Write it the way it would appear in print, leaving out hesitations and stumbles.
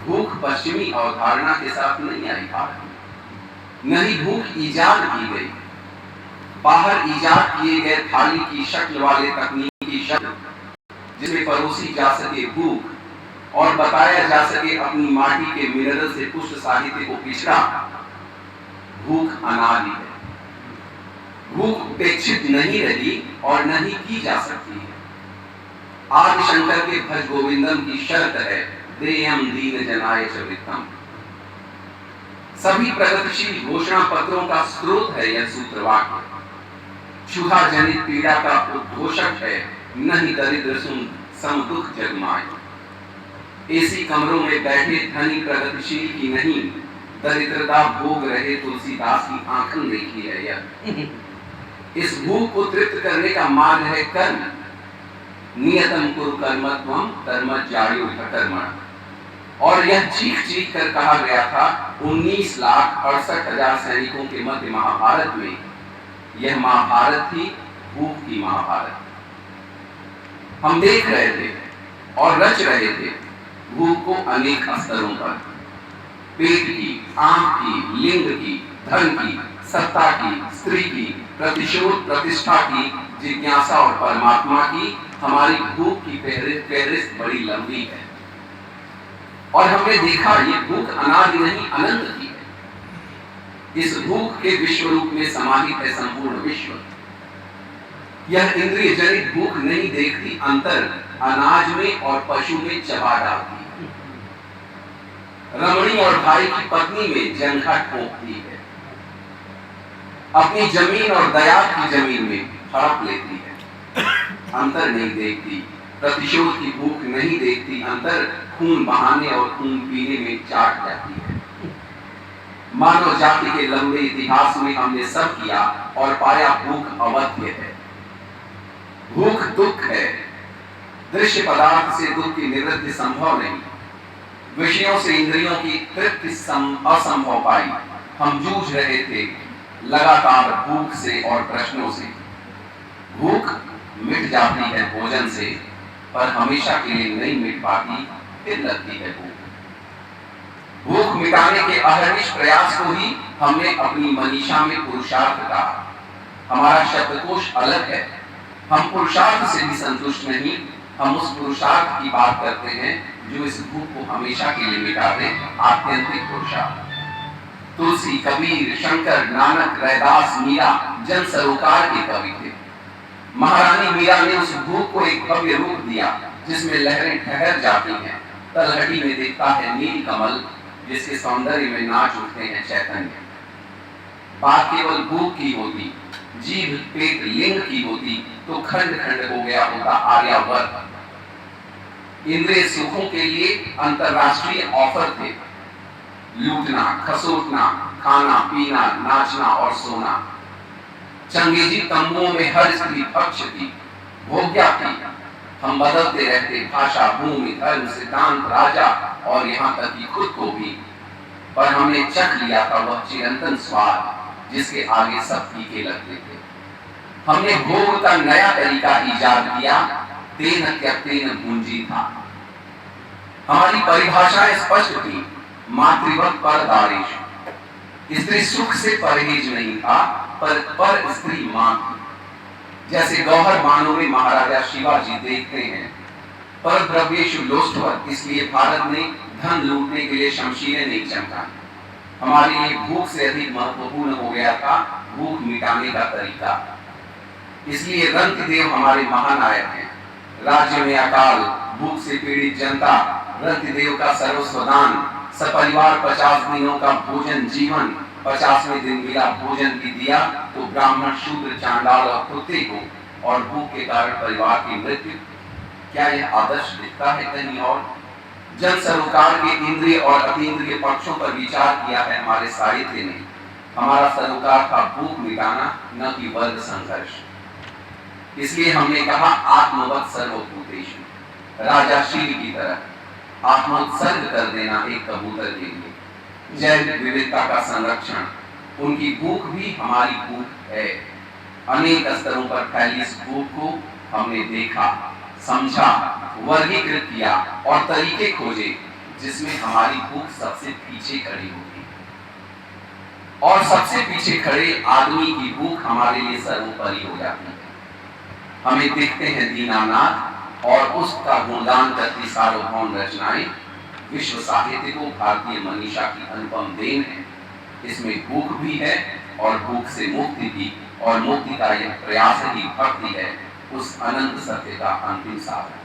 भूख पश्चिमी अवधारणा के साथ नहीं आई भारत में, नहीं भूख ईजाद की गई। बाहर ईजाद किए गए थाली की शक्ल वाले तकनीकी शब्द जिसमें परोसी जा सके भूख और बताया जा सके अपनी माटी के मिनरल से पुष्ट साहित्य को पिछड़ा, भूख अनादि है। भूख उपेक्षित नहीं रही और नहीं की जा सकती है। आदि शंकर के भज गोविंदम की शर्त है देयम दीन जनाय च वित्तम। सभी प्रगतिशील घोषणा पत्रों का स्रोत है यह सूत्रवाक्य। क्षुधा जनित पीड़ा का उद्घोषक है नहीं दरिद्र सुन सम दुख जगमाए। एसी कमरों में बैठे धनी प्रगतिशील की नहीं, दरिद्रता भोग रहे तुलसीदास की आंखन देखी है यह। इस भूख को तृप्त करने का मार्ग है कर्म। नियतम कुरु कर्मत्वम कर्मज्यायो कर्मण। और यह चीख चीख कर कहा गया था 19,68,000 सैनिकों के मध्य महाभारत में। यह महाभारत थी भूख की महाभारत। हम देख रहे थे और रच रहे थे भूख को अनेक स्तरों पर, पेट की, आंख की, लिंग की, धन की, सत्ता की, स्त्री की, प्रतिशोध प्रतिष्ठा की, जिज्ञासा और परमात्मा की। हमारी भूख की फहरिस्त बड़ी लंबी है और हमने देखा ये भूख अनादि नहीं अनंत की है। इस भूख के विश्व रूप में समाहित है संपूर्ण विश्व। यह इंद्रिय जनित भूख नहीं देखती अंतर अनाज में और पशु में चबा डालती है। रमणी और भाई की पत्नी में जंघा ठोकती है। अपनी जमीन और दयात की जमीन में हड़प लेती है, अंतर नहीं देखती। प्रतिशोध की भूख नहीं देखती अंतर खून बहाने और खून पीने में चाट जाती है। मानव जाति के लंबे इतिहास में हमने सब किया और पाया भूख अवध्य है। भूख दुख है। दृश्य पदार्थ से दुख की निवृत्ति संभव नहीं। विषयों से इंद्रियों की तृप्ति असंभव पाई। हम जूझ रहे थे लगातार भूख से और प्रश्नों से। भूख मिट जाती है भोजन से, पर हमेशा के लिए नहीं मिट पाती, फिर लगती है भूख। भूख मिटाने के अहर्निश प्रयास को ही हमने अपनी मनीषा में पुरुषार्थ कहा। हमारा शब्दकोश अलग है। हम पुरुषार्थ से भी संतुष्ट नहीं, हम उस पुरुषार्थ की बात करते हैं जो इस भूख को हमेशा के लिए मिटा दे, आत्यंतिक पुरुषार्थ। तुलसी, कबीर, शंकर, नानक, रैदास, मीरा जन सरोकार के कवि थे। महारानी मीरा ने उस भूख को एक भव्य रूप दिया जिसमें लहरें ठहर जाती हैं। तलहटी में दिखता है नील कमल जिसके सौंदर्य में नाच उठते हैं चैतन्य। बात केवल भूख की होती, जीभ पेट लिंग की होती तो खंड खंड हो गया होता आर्यावर्त। इंद्रिय सुखों के लिए अंतरराष्ट्रीय ऑफर थे। लूटना, खसोटना, खाना पीना, नाचना और सोना। चंगेजी तंबुओं में हर स्त्री पक्ष थी, भोग्या थी। हम बदलते रहते भाषा, भूमि, धर्म, सिद्धांत, राजा और यहाँ तक कि खुद को भी। पर हमने चख लिया था वह चिरंतन स्वाद जिसके आगे सब फीके लगते थे। हमने भोग का नया तरीका इजाद किया, तेन त्यक्तेन भुंजी था। हमारी परिभाषाएं स्पष्ट थी, मातृवत पर दारिश। स्त्री सुख से परहेज नहीं था, पर स्त्री मां थी। जैसे गौहर बाणों में महाराजा शिवाजी देखते हैं, पर द्रव्येषु लोष्टवत्, इसलिए भारत ने धन लूटने के लिए शमशीरें नहीं चमका। हमारे लिए भूख से अधिक महत्वपूर्ण हो गया था भूख मिटाने का तरीका। इसलिए रंतिदेव हमारे महानायक हैं। राज्य में अकाल, भूख से पीड़ित जनता, रंतिदेव का सर्वस्वदान, सपरिवार 50 दिनों का भोजन जीवन, 50वें दिन मिला भोजन भी दिया तो ब्राह्मण, शूद्र, चांडाल और कुत्ते को, और भूख के कारण परिवार की मृत्यु। क्या यह आदर्श दिखता है कहीं और? जन सरोकार के इंद्रिय और अतीन्द्रिय पक्षों पर विचार किया है हमारे साहित्य ने। हमारा सरोकार था भूख मिटाना, न कि वर्ग संघर्ष। इसलिए हमने कहा आत्मवत् सर्वभूतेषु, राजा शील की तरह आत्मोत्सर्ग कर देना एक कबूतर के लिए। जैव विविधता का संरक्षण, उनकी भूख भी हमारी भूख है। अनेक स्तरों पर फैली इस भूख को हमने देखा, समझा, वर्गीकृत किया और तरीके खोजे जिसमें हमारी भूख सबसे पीछे खड़ी होती है, और सबसे पीछे खड़े आदमी की भूख हमारे लिए सर्वोपरि हो जाती है। हमें दिखते हैं दीनानाथ और उसका गुणगान करती सार्वभौम रचनाएं विश्व साहित्य को भारतीय मनीषा की अनुपम देन है। इसमें भूख भी है और भूख से मुक्ति भी, और मुक्ति का यह प्रयास ही भक्ति है, उस अनंत सत्य का अंतिम साधन।